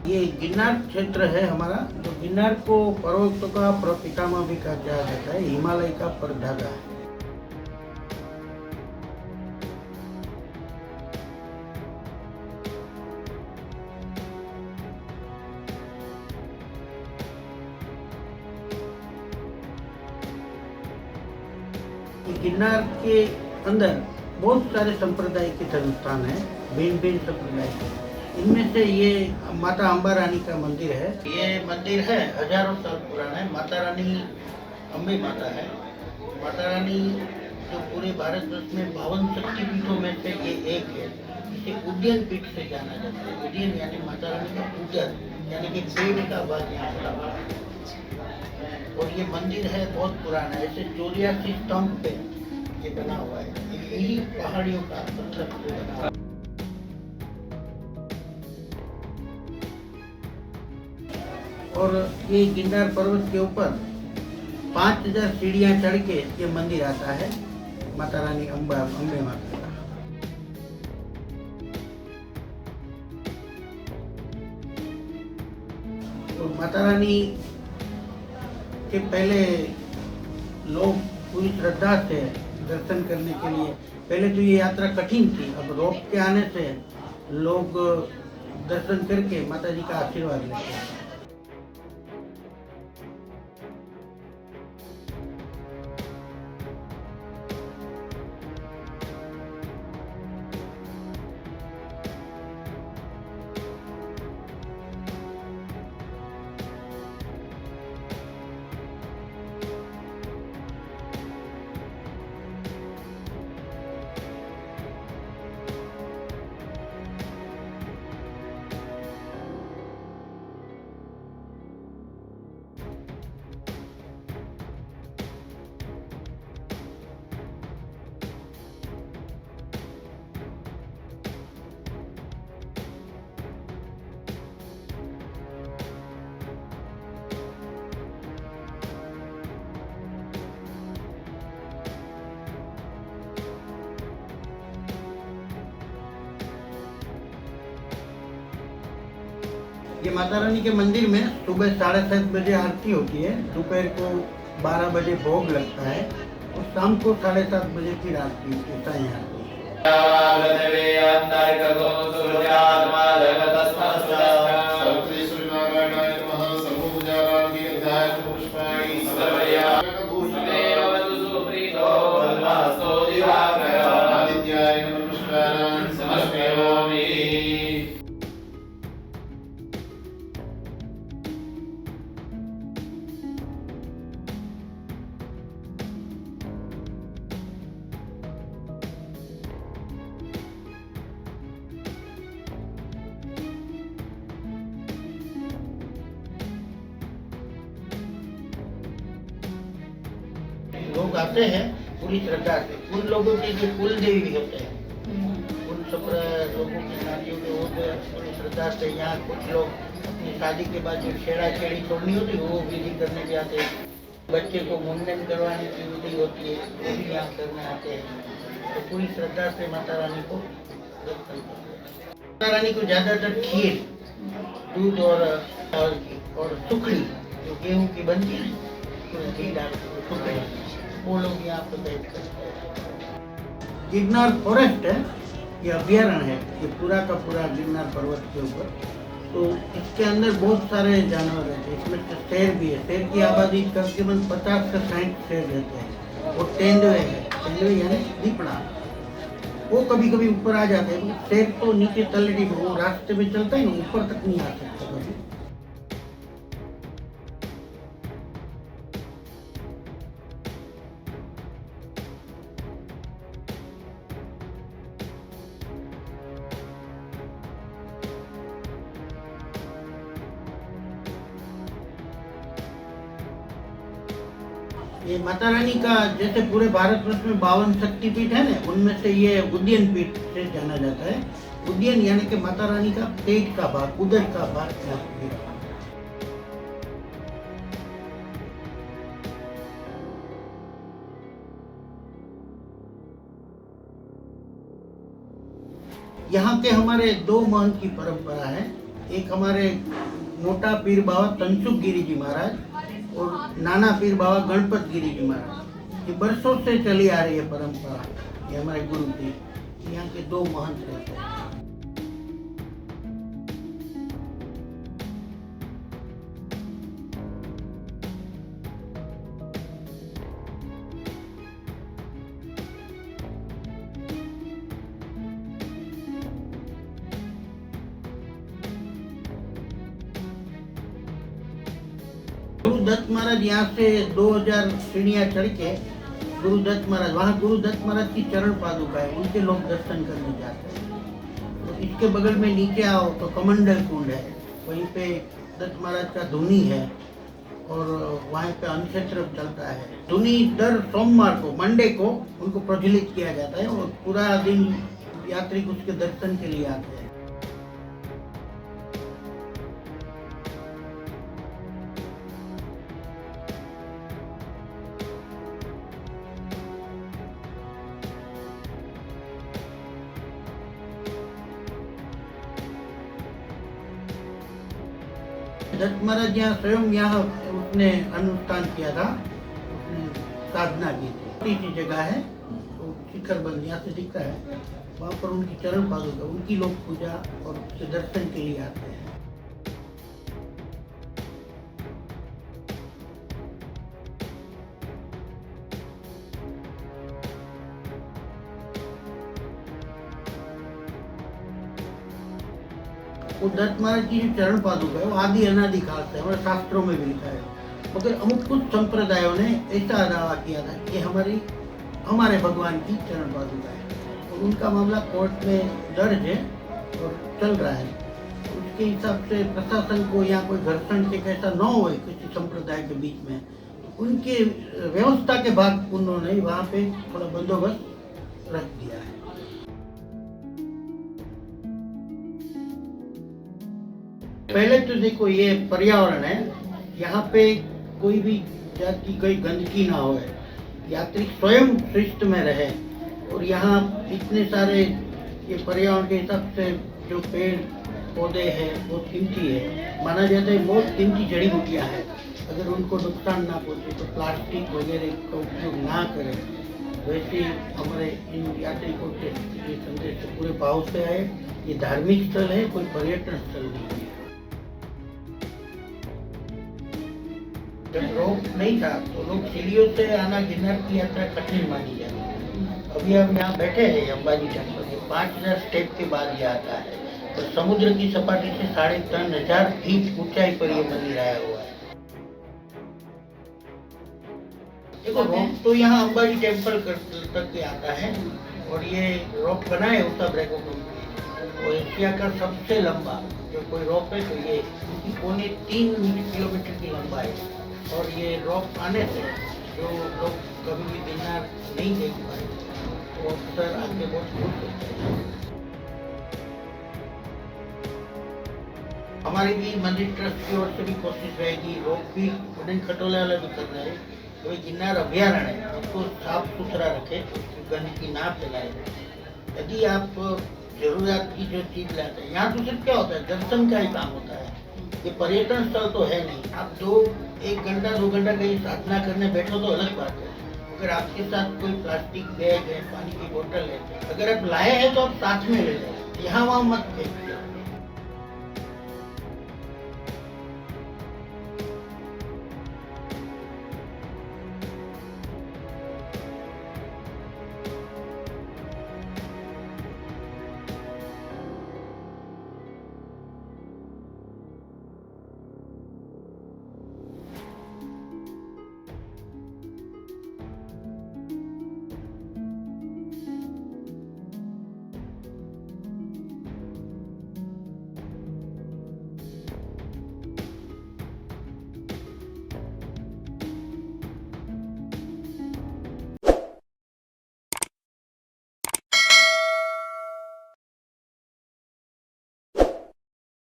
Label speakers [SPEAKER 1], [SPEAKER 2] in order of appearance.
[SPEAKER 1] ये गिरनार क्षेत्र है हमारा, जो गिरनार को पर्वतों का पितामह भी कहा जाता है, हिमालय का परदादा है। गिरनार के अंदर बहुत सारे संप्रदाय के संस्थान हैं, भिन्न भिन्न संप्रदाय के। इनमें से ये माता अम्बा रानी का मंदिर है। ये मंदिर है हजारों साल पुराना है। माता रानी अम्बे माता है। माता रानी जो पूरे भारत वर्ष में 52 शक्तिपीठों में से ये एक है। इसे उद्यन पीठ से जाना जाता है। उद्यन यानी माता रानी का उदर, यानी कि पेड़ का भाग यहाँ पर। और ये मंदिर है बहुत पुराना है। ऐसे 84 स्तंभ पे ये बना हुआ है। यही पहाड़ियों का पत्थर से बना हुआ है। और ये गिरनार पर्वत के ऊपर 5000 सीढ़ियां चढ़ के ये मंदिर आता है, माता रानी अम्बे माता का। तो माता रानी के पहले लोग पूरी श्रद्धा से दर्शन करने के लिए, पहले तो ये यात्रा कठिन थी, अब रोप के आने से लोग दर्शन करके माता जी का आशीर्वाद लेते हैं। ये माता रानी के मंदिर में सुबह 7:30 बजे आरती होती है, दोपहर को 12 बजे भोग लगता है और शाम को 7:30 बजे फिर आरती साई आरती। लोग आते हैं पूरी श्रद्धा से। उन लोगों के जो कुल देवी भी होते हैं, उन सब लोगों की शादियों में होते हैं पूरी श्रद्धा से। यहाँ कुछ लोग अपनी शादी के बाद जो छेड़ा छेड़ी छोड़नी होती है वो विधि करने भी आते हैं। बच्चे को मुंडन करवाने की विधि होती है, वो भी यहाँ करने आते हैं। तो पूरी श्रद्धा से माता रानी को दर्शन करते हैं। माता रानी को ज्यादातर खीर, दूध और सुखड़ी जो गेहूँ की बनती है, घी डाल सुखड़ी, वो लोग यहाँ पे बैठ करते हैं। गिरनार फॉरेस्ट है, ये अभ्यारण्य है, ये पूरा का पूरा गिरनार पर्वत के ऊपर। तो इसके अंदर बहुत सारे जानवर रहते हैं। इसमें तो शेर भी है। शेर की आबादी तकरीबन 50 से 60 शेर रहते हैं। और तेंदुए है, तेंदुए यानी दीपड़ा, वो कभी कभी ऊपर आ जाते हैं। शेर तो नीचे तलड़ी, वो रास्ते में चलता है ना, ऊपर तक नहीं आ सकता कभी। ये माता रानी का जैसे पूरे भारतवर्ष में 52 शक्तिपीठ है ना, उनमें से ये उद्यन पीठ से जाना जाता है। उद्यन यानी कि माता रानी का पेट का भाग, उदर का भाग। यहाँ के हमारे 2 महंत की परंपरा है। एक हमारे मोटा पीर बाबा तनसुख गिरी जी महाराज और नाना पीर बाबा गणपत गिरी जी महाराज, ये बरसों से चली आ रही है परंपरा। ये हमारे गुरु जी यहाँ के दो महंत रहते हैं। गुरु दत्त महाराज यहाँ से 2000 सीढ़ियाँ चढ़ के गुरु दत्त महाराज, वहाँ गुरु दत्त महाराज की चरण पादुका है, उनके लोग दर्शन करने जाते हैं। तो इसके बगल में नीचे आओ तो कमंडल कुंड है, वहीं पे दत्त महाराज का धुनी है और वहाँ पे अनक्षेत्र चलता है। धुनी दर सोमवार को, मंडे को उनको प्रज्वलित किया जाता है और पूरा दिन यात्री उसके दर्शन के लिए आते हैं। दत्त महाराज यहाँ स्वयं यहाँ उसने अनुष्ठान किया था, उसने साधना की थी। छोटी सी जगह है, तो शिखर बंद यहाँ से दिखता है, वहाँ पर उनकी चरण पादुका, उनकी लोग पूजा और उसके दर्शन के लिए आते हैं। वो दत्त महाराज की जो चरण पादुका है वो आदि अनादि काल से हमारे शास्त्रों में भी लिखा है, मगर अमुक कुछ संप्रदायों ने ऐसा दावा किया था कि हमारे भगवान की चरण पादुका है, और उनका मामला कोर्ट में दर्ज है और चल रहा है। उसके हिसाब से प्रशासन को यहाँ कोई घर्षण के कैसा न हो किसी संप्रदाय के बीच में, उनके व्यवस्था के बाद उन्होंने वहाँ पे थोड़ा बंदोबस्त रख दिया है। पहले तो देखो ये पर्यावरण है, यहाँ पे कोई भी जाति की कोई गंदगी ना हो, यात्री स्वयं शिष्ट में रहे, और यहाँ इतने सारे ये पर्यावरण के हिसाब से जो पेड़ पौधे हैं बहुत कीमती है, माना जाता है बहुत कीमती जड़ी बूटियाँ हैं, अगर उनको नुकसान ना पहुँचे तो प्लास्टिक वगैरह का उपयोग ना करें। वैसे हमारे इन यात्री को ये संदेश पूरे भाव से आए, ये धार्मिक स्थल है, कोई पर्यटन स्थल नहीं है। जब रोप नहीं था तो लोग सीढ़ियों से आना गिरनार की यात्रा कठिन मानी जाती। अभी हम यहाँ बैठे हैं अंबाजी टेम्पल के 5000 स्टेप के बाद ये आता है, और समुद्र की सपाटी से 3500 फीट ऊंचाई पर ये मंदिर आया हुआ है। देखो रोप तो यहाँ अंबाजी टेम्पल तक के आता है, और ये रोप बना है उत्तर ब्रेको और एशिया का सबसे लंबा जो कोई रोप है तो ये 3.25 किलोमीटर की लंबाई है। और ये रोप आने से जो लोग कभी भी गिरनार नहीं देख पाए वो अक्सर आगे बहुत खुश होते हैं। हमारी भी मंदिर ट्रस्ट की ओर से भी कोशिश रहेगी, रोप भी उन्हें खटोले वाला भी करना है, तो गिरनार अभ्यारण्य है उसको साफ सुथरा रखे, गंदगी ना फैलाए। यदि आप जरूरत की जो चीज लाते हैं, यहाँ तो सिर्फ क्या होता है दर्शन का ही काम होता है, ये पर्यटन स्थल तो है नहीं। आप 1 घंटा 2 घंटा कहीं साधना करने बैठो तो अलग बात है, अगर आपके साथ कोई प्लास्टिक बैग है, पानी की बोतल है, अगर आप लाए हैं तो आप साथ में ले जाए, यहाँ वहाँ मत फेंकिए।